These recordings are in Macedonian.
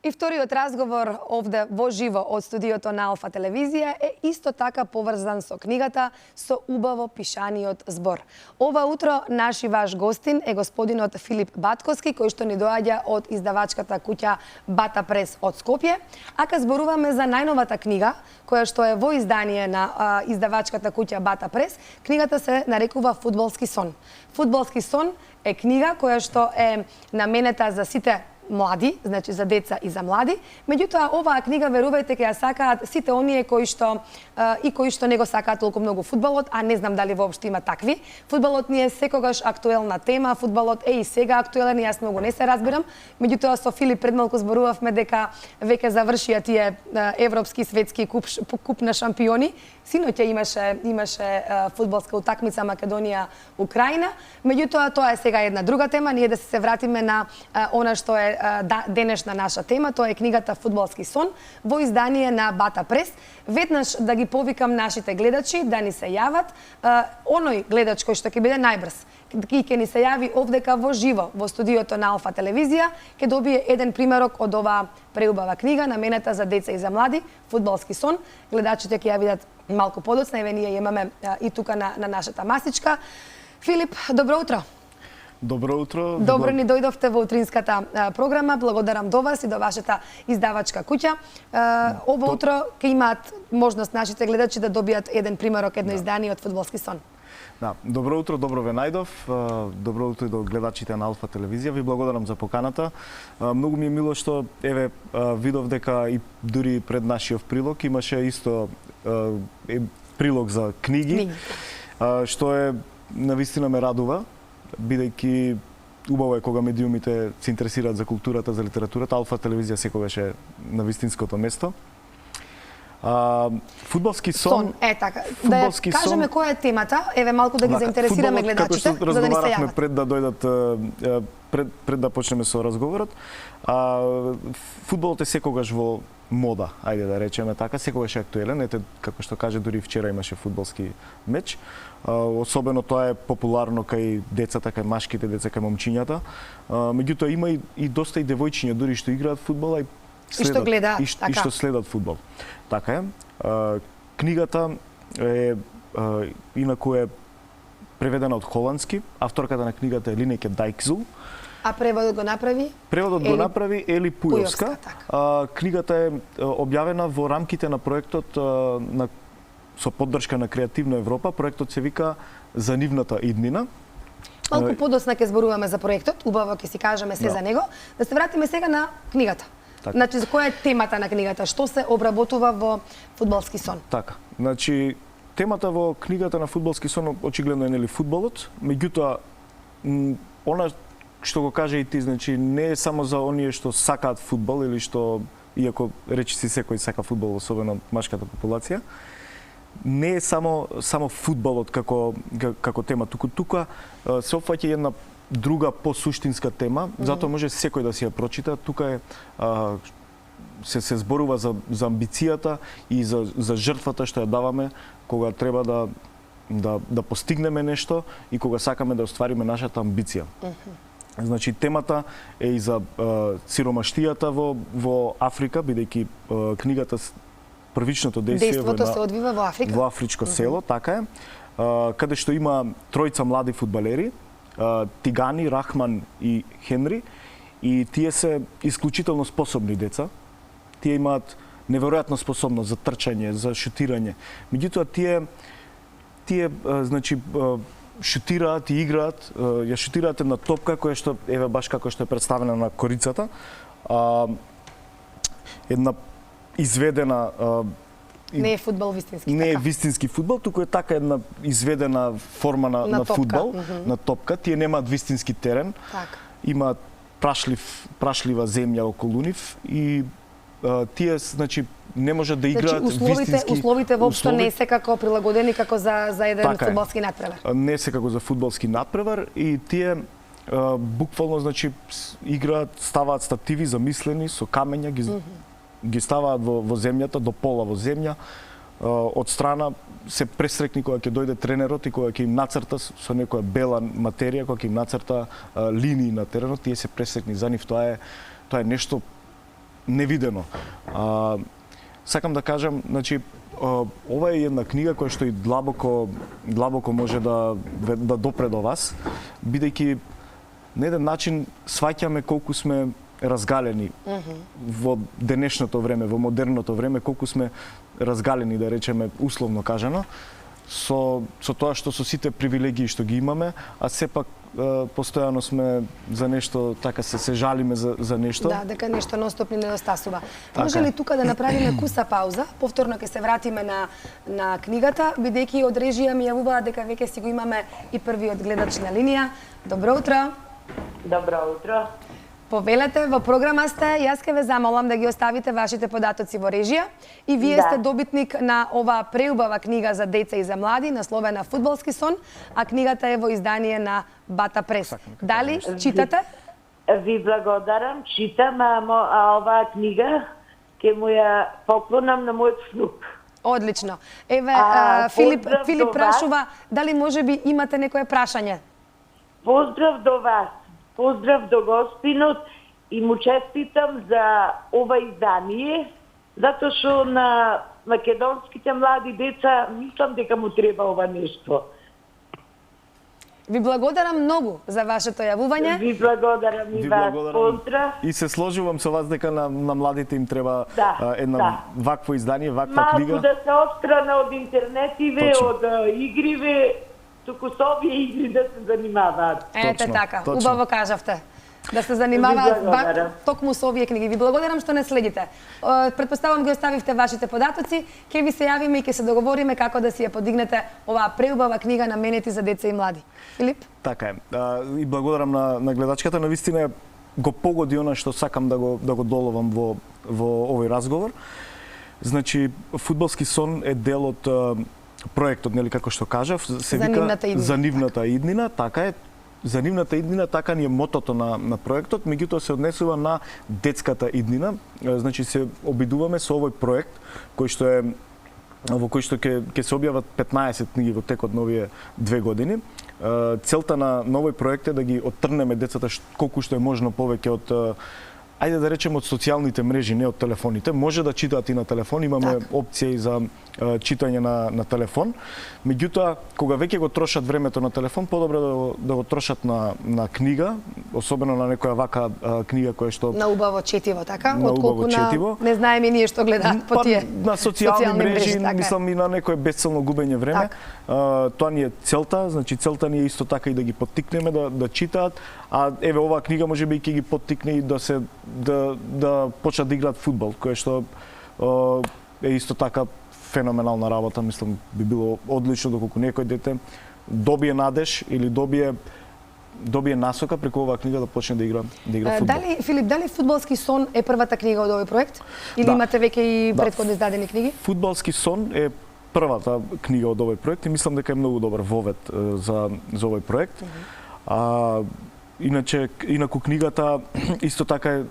И вториот разговор овде во живо од студиото на Алфа телевизија е исто така поврзан со книгата со убаво пишаниот збор. Ова утро наш и ваш гостин е господинот Филип Батковски, кој што ни доаѓа од издавачката куќа Бата Прес од Скопје. Ака зборуваме за најновата книга, која што е во издание на издавачката куќа Бата Прес. Книгата се нарекува Фудбалски сон. Фудбалски сон е книга која што е наменета за сите млади, значи за деца и за млади. Меѓутоа, оваа книга, верувајте, ќе ја сакаат сите оние кои што не го сакаат толку многу фудбалот, а не знам дали воопшто има такви. Фудбалот ни е секогаш актуелна тема, фудбалот е и сега актуелен, и јас многу не се разбирам. Меѓутоа, со Филип пред малку зборувавме дека веќе завршија тие европски светски куп на шампиони. Синоќа имаше фудбалска утакмица Македонија-Украина. Меѓутоа, тоа е сега една друга тема. Ние да се вратиме на она што е денешна наша тема, тоа е книгата Фудбалски сон во издание на Бата Прес. Веднаш да ги повикам нашите гледачи да ни се јават. Оној гледач кој што ќе биде најбрз и ќе ни се јави овдека во живо во студиото на Алфа телевизија, ќе добие еден примерок од оваа преубава книга наменета за деца и за млади, Фудбалски сон. Гледачите ќе ја видат малку подоцна, еве ние имаме и тука на нашата масичка. Филип, добро утро. Добро утро. Добро ни дојдовте во утринската програма. Благодарам до вас и до вашата издавачка куќа. Ово утро ќе имаат можност нашите гледачи да добијат еден примерок, едно издание од Фудбалски сон. Да, добро утро, добро ве најдов. Добро утро и до гледачите на Алфа телевизија. Ви благодарам за поканата. Многу ми е мило што еве видов дека и дури пред нашиот прилог имаше исто прилог за книги, што е навистина ме радува, бидејќи убаво е кога медиумите се интересираат за културата, за литературата. Алфа телевизија секогаш е на вистинското место. Фудбалски сон е така. Да кажеме која е темата, еве малку да ги заинтересираме гледачите, за да ни се јават. Пред да дојдат, пред да почнеме со разговорот. Фудбалот е секогаш во мода, ајде да речеме така, секогаш е актуелен. Ете, како што каже, дури вчера имаше фудбалски меч. Особено тоа е популарно кај децата, кај машките деца, кај момчињата. Меѓутоа има и доста и девојчиња дури што играат фудбал, и што гледаат, и што следат фудбал. Така е. Книгата е инаку е преведена од холандски. Авторката на книгата е Линеке Дайкзул. А преводот го направи? Преводот го направи Ели Пујовска. Книгата е објавена во рамките на проектот со поддршка на Креативна Европа. Проектот се вика За нивната иднина. Малку подоцна ќе зборуваме за проектот, убаво ќе си кажеме се за него. Да се вратиме сега на книгата. Так. Значи, за која е темата на книгата? Што се обработува во Фудбалски сон? Така. Значи, темата во книгата на Фудбалски сон очигледно е нели фудбалот, меѓутоа она што го каже и ти, значи не е само за оние што сакаат фудбал или што, иако речи си секој сака фудбал, особено машката популација, не е само фудбалот како тема, тука се опфаќа една друга посуштинска тема, затоа може секој да си ја прочита. Тука е се зборува за амбицијата и за жртвата што ја даваме кога треба да постигнеме нешто и кога сакаме да оствариме нашата амбиција. Значи темата е и за сиромаштијата во Африка, бидејќи книгата првичното Дејството се одвива во Африка. Во афричко село, така е, каде што има тројца млади фудбалери, Тигани, Рахман и Хенри, и тие се исклучително способни деца. Тие имаат неверојатна способност за трчање, за шутирање. Меѓутоа тие значи шутираат и играат, ја шутираат една топка која што еве баш како што е представена на корицата, една изведена не е фудбал вистински. Не е вистински фудбал, туку е така една изведена форма на фудбал, на топка. Тие немаат вистински терен. Така. Имаат прашлива земја околу нив и тие значи не можат да играат вистински. Условите воопшто не се како прилагодени како за еден фудбалски натпревар. Не се како за фудбалски натпревар и тие буквално значи играат, ставаат стативи замислени со камења, ги ставаат во земјата, до пола во земја. Од страна се пресрекни кога ќе дојде тренерот и кога ќе им нацрта со некоја бела материја, кога ќе им нацрта линии на теренот, тие се пресрекни за нив. Тоа е нешто невидено. Сакам да кажам, значи ова е една книга која што и длабоко може да допре до вас, бидејќи на еден начин сваќаме колку сме разгалени во денешното време, во модерното време, колку сме разгалени, да речеме, условно кажано, со тоа што со сите привилегии што ги имаме, а сепак постојано сме за нешто, така се жалиме за нешто. Да, дека нешто нонстоп ни недостасува. Може ли тука да направиме куса пауза? Повторно ќе се вратиме на книгата, бидејќи од режија ми јавуваат дека веќе си го имаме и првиот гледач на линија. Добро утро. Добро утро. Повелете, во програма сте, јас ќе ве замолам да ги оставите вашите податоци во режија и вие сте добитник на оваа преубава книга за деца и за млади, насловена Фудбалски сон, а книгата е во издание на Бата Прес. Дали читате? Ви благодарам, читам, а оваа книга ќе му ја поклонам на мојот внук. Одлично. Еве, Филип прашува дали можеби имате некое прашање? Поздрав до вас, поздрав до Госпинот и му честитам за ова издание, затоа што на македонските млади деца мислам дека му треба ова нешто. Ви благодарам многу за вашето јавување. Ви благодарам и вас, поздрав. И се сложувам со вас дека на младите им треба една вакво издание, ваква книга. Малку да се отстрана од интернетиве, од игриве, туку со овие игри да се занимаваат. Ете така, убаво кажавте. Да се занимаваат токму со овие книги. Ви благодарам што не следите. Претпоставам ги оставивте вашите податоци, ќе ви се јавиме и ќе се договориме како да си ја подигнете оваа преубава книга наменети за деца и млади. Филип? Така е. И благодарам на гледачката, навистина го погоди она што сакам да го доловам во овој разговор. Значи, Фудбалски сон е дел од проектот, нели како што кажав, се вика За нивната иднина, така е. За нивната иднина, така ни е мотото на проектот, меѓутоа се однесува на детската иднина. Значи се обидуваме со овој проект во кој што ќе се објават 15 книги во текот на овие 2 години. Целта на овој проект е да ги оттрнеме децата колку што е можно повеќе од ајде да речеме од социјалните мрежи, не од телефоните. Може да читаат и на телефон, имаме опција и за читање на телефон. Меѓутоа, кога веќе го трошат времето на телефон, подобро да го трошат на книга, особено на некоја вака книга која што на убаво четиво, така? Отколку на не знаеме ние што гледаат по тие на социјални мрежи, мислам и на некое бесцелно губење време. Тоа ни е целта, значи целта ни е исто така и да ги поттикнеме да читаат, а еве оваа книга можеби ќе ги поттикне и да почнат да играат фудбал, кое што е исто така феноменална работа, мислам би било одлично доколку некој дете добие надеж или добие насока преку оваа книга да почне да игра фудбал. Дали Филип, дали Фудбалски сон е првата книга од овој проект или имате веќе и претходно издадени книги? Фудбалски сон е првата книга од овој проект и мислам дека е многу добар вовед за овој проект. Инаку книгата исто така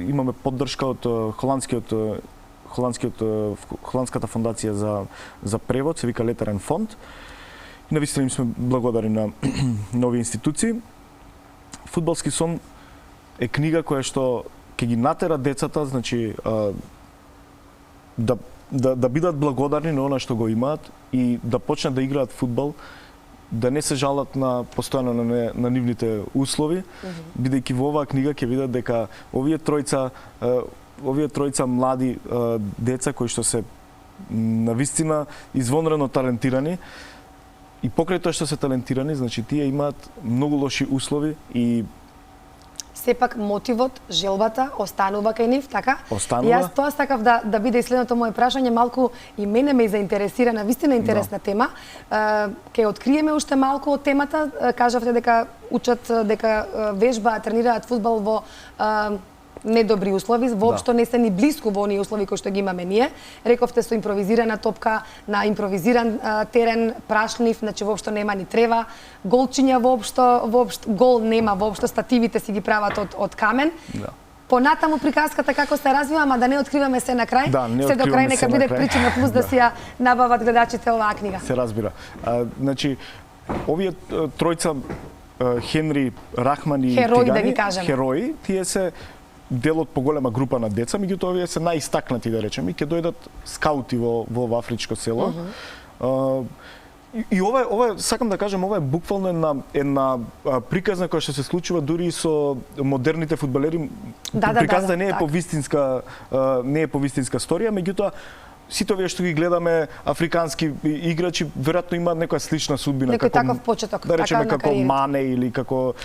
имаме поддршка од холандската фондација за превод, се вика Летерен фонд. И навистина им сме благодарни на овие институции. Фудбалски сон е книга која што ќе ги натера децата, значи да бидат благодарни на она што го имаат и да почнат да играат фудбал, да не се жалат постојано на нивните услови, бидејќи во оваа книга ќе видат дека овие тројца млади деца кои што се навистина извонредно талентирани и покрај тоа што се талентирани, значи тие имаат многу лоши услови и сепак мотивот, желбата останува кај нив, така? Останува. Јас тоа сакав да биде и следното моје прашање, малку и мене ме заинтересира, вистина интересна тема. Ќе откриеме уште малку од темата. Кажавте дека учат, дека вежбаат, тренираат фудбал во недобри услови, воопшто не се ни блиску во оние услови кои што ги имаме ние. Рековте со импровизирана топка, на импровизиран терен, прашлив, значи воопшто нема ни трева, голчиња воопшто гол нема, воопшто стативите си ги прават од камен. Да. Понатаму приказката како се развива, ама да не откриваме се на крај. Се до крај нека биде причина плюс да си ја набават гледачите оваа книга. Се разбира. Значи овие тројца Хенри, Рахман и Херои, Тигани, да ги кажеме. Херои, тие се дел од поголема група на деца, меѓутоа овие се најистакнати, да речеме, и ќе дојдат скаути во афричко село. И ова сакам да кажем, ова е буквално една приказна која што се случува дури и со модерните фудбалери. Приказна не е по вистинска сторија, меѓутоа сите овие што ги гледаме африкански играчи веројатно имаат некоја слична судбина, некој таков почеток, да речеме така, како Мане или како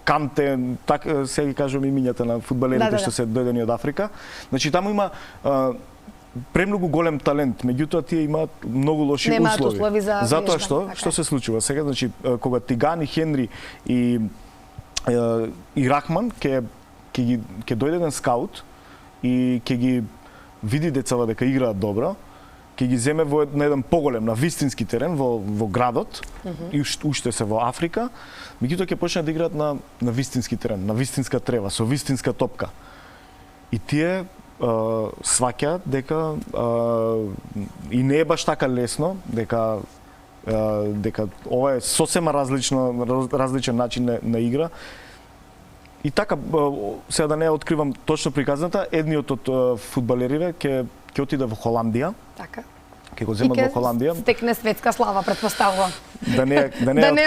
Канте, така се ги кажувам имињата на фудбалерите што се дојдени од Африка. Значи таму има премногу голем талент, меѓутоа тие имаат многу лоши услови. Затоа што се случува сега, значи кога Тигани, Хенри и Рахман ќе дојде еден скаут и ќе ги види децава дека играат добро, ќе ги земе на еден поголем, на вистински терен во градот, и уште се во Африка, меѓутоа ќе почнат да играат на вистински терен, на вистинска трева, со вистинска топка. И тие сваќаат дека и не е баш така лесно, дека ова е сосема различен начин на игра. И така, сега да не ја откривам точно приказната, едниот од фудбалериве ќе отиде во Холандија. Така. Ќе го земат во Холандија. И стекне светска слава, претпоставувам. Да не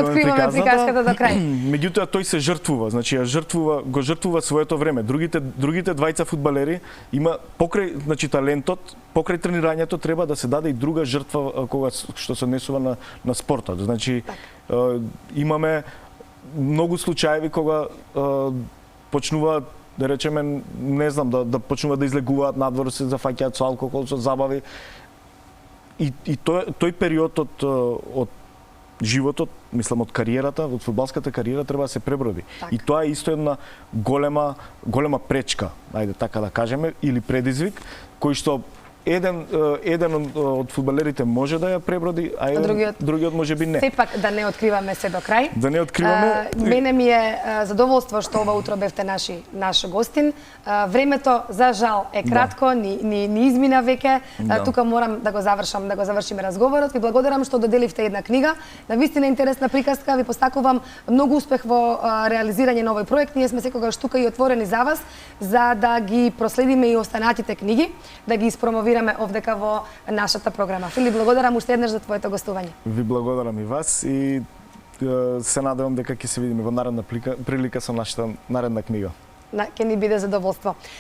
откриваме приказката до крај. Меѓутоа тој се жртвува, значи го жртвува своето време. Другите двајца фудбалери има покрај, значи талентот, покрај тренирањето треба да се даде и друга жртва кога што се однесува на спортот. Значи имаме многу случаеви кога почнуваат, да речеме, не знам, да почнуваат да излегуваат надвор, се зафаќаат со алкохол, со забави. И тој период од животот, мислам од кариерата, од фудбалската кариера треба да се преброди. И тоа е исто една голема пречка, ајде така да кажеме, или предизвик, кој што еден од фудбалерите може да ја преброди, а другиот можеби не. Сепак да не откриваме се до крај. Да не откриваме. Мене ми е задоволство што ова утро бевте наш гостин. Времето за жал е кратко, ни измина веќе. Тука морам да го завршиме разговорот. Ви благодарам што доделивте една книга. Навистина интересна приказка. Ви постакувам многу успех во реализирање на овој проект. Ние сме секогаш тука и отворени за вас, за да ги проследиме и останатите книги, да ги испромовираме овдека во нашата програма. Филип, благодарам уште еднаш за твоето гостување. Ви благодарам и вас и се надевам дека ќе се видиме во наредна прилика со нашата наредна книга. Ќе ни биде задоволство.